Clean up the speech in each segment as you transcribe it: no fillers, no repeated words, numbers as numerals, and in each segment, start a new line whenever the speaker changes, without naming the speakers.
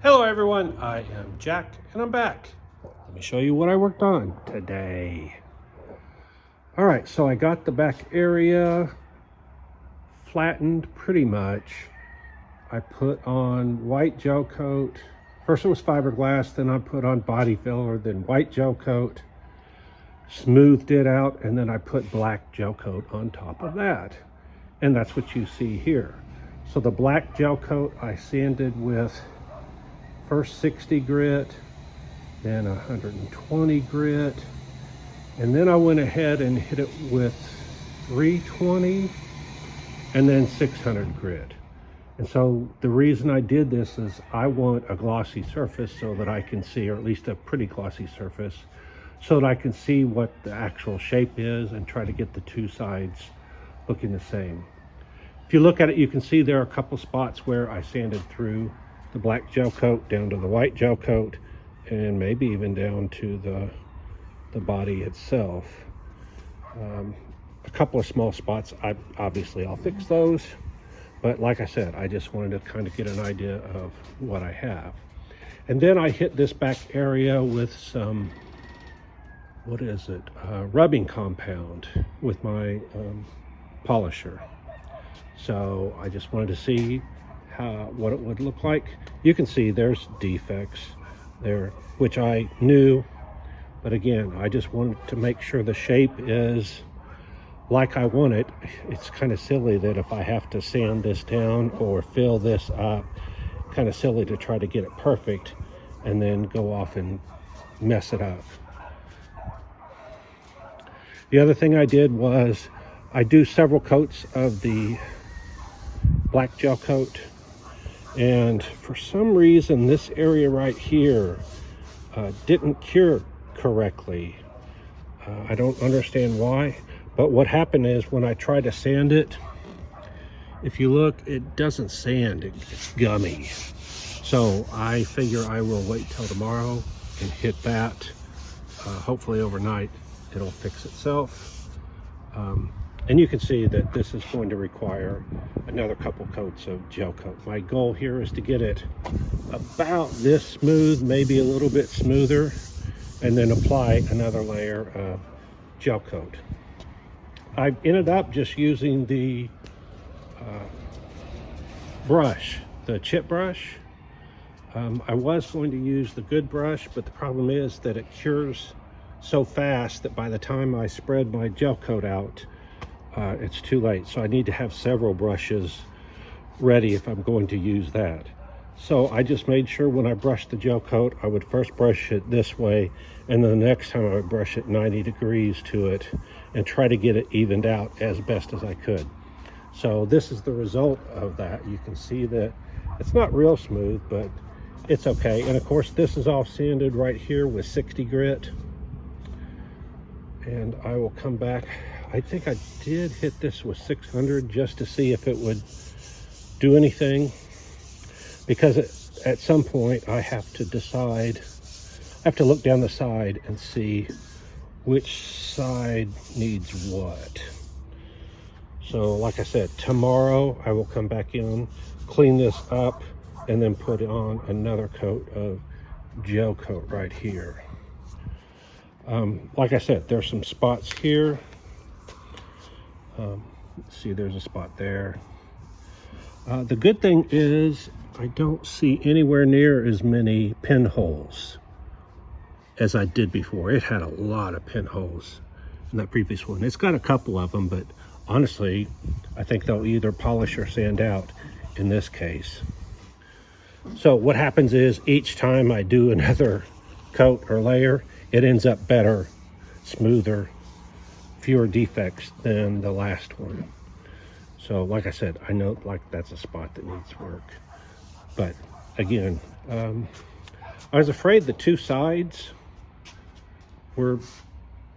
Hello everyone, I am Jack and I'm back. Let me show you what I worked on today. All right, so I got the back area flattened pretty much. I put on white gel coat. First it was fiberglass, then I put on body filler, then white gel coat, smoothed it out, and then I put black gel coat on top of that. And that's what you see here. So the black gel coat I sanded with first 60 grit, then 120 grit, and then I went ahead and hit it with 320 and then 600 grit. And so the reason I did this is I want a glossy surface so that I can see, or at least a pretty glossy surface, so that I can see what the actual shape is and try to get the two sides looking the same. If you look at it, you can see there are a couple spots where I sanded through the black gel coat down to the white gel coat, and maybe even down to the body itself. A couple of small spots, obviously I'll fix those, but like I said, I just wanted to kind of get an idea of what I have. And then I hit this back area with some, rubbing compound with my polisher. So I just wanted to see what it would look like. You can see there's defects there, which I knew, but again, I just wanted to make sure the shape is like I want it. It's kind of silly that if I have to sand this down or fill this up, kind of silly to try to get it perfect and then go off and mess it up. The other thing I did was I do several coats of the black gel coat, and for some reason this area right here didn't cure correctly. I don't understand why, but what happened is when I tried to sand it, if you look, it doesn't sand, it's gummy. So I figure I will wait till tomorrow and hit that. Hopefully overnight it'll fix itself. And you can see that this is going to require another couple coats of gel coat. My goal here is to get it about this smooth, maybe a little bit smoother, and then apply another layer of gel coat. I ended up just using the brush, the chip brush. I was going to use the good brush, but the problem is that it cures so fast that by the time I spread my gel coat out, it's too late. So I need to have several brushes ready if I'm going to use that. So I just made sure when I brushed the gel coat, I would first brush it this way, and then the next time I would brush it 90 degrees to it and try to get it evened out as best as I could. So this is the result of that. You can see that it's not real smooth, but it's okay. And of course, this is all sanded right here with 60 grit. And I will come back. I think I did hit this with 600 just to see if it would do anything, because at some point I have to decide, I have to look down the side and see which side needs what. So like I said, tomorrow I will come back in, clean this up, and then put on another coat of gel coat right here. Like I said, there's some spots here. Let's see, there's a spot there. The good thing is I don't see anywhere near as many pinholes as I did before. It had a lot of pinholes in that previous one. It's got a couple of them, but honestly, I think they'll either polish or sand out in this case. So what happens is each time I do another coat or layer, it ends up better, smoother, fewer defects than the last one. So like I said, I know like that's a spot that needs work. But again, I was afraid the two sides were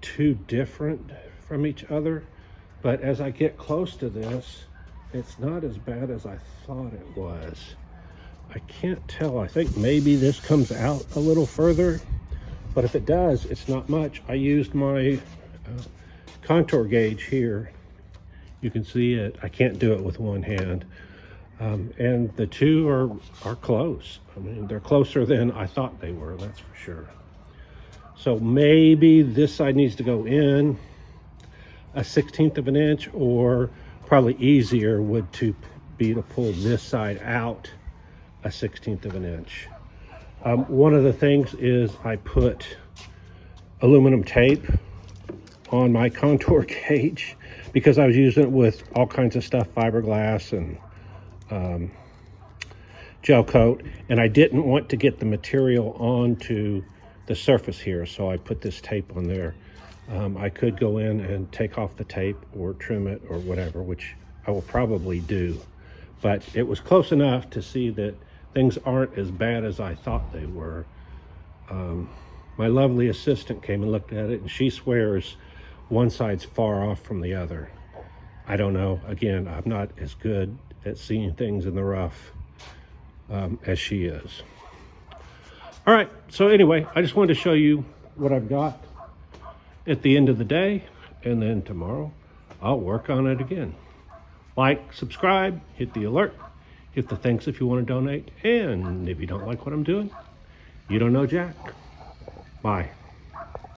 too different from each other. But as I get close to this, it's not as bad as I thought it was. I can't tell. I think maybe this comes out a little further, but if it does, it's not much. I used my contour gauge here. You can see it. I can't do it with one hand. And the two are close. I mean, they're closer than I thought they were, that's for sure. So maybe this side needs to go in a 1/16 of an inch, or probably easier would be to pull this side out a 1/16 of an inch. One of the things is I put aluminum tape on my contour gauge because I was using it with all kinds of stuff, fiberglass and gel coat, and I didn't want to get the material onto the surface here, so I put this tape on there. I could go in and take off the tape or trim it or whatever, which I will probably do, but it was close enough to see that things aren't as bad as I thought they were. My lovely assistant came and looked at it, and she swears one side's far off from the other. I don't know. Again, I'm not as good at seeing things in the rough as she is. All right, so anyway, I just wanted to show you what I've got at the end of the day, and then tomorrow I'll work on it again. Like, subscribe, hit the alert, hit the thanks if you want to donate, and if you don't like what I'm doing, you don't know Jack. Bye.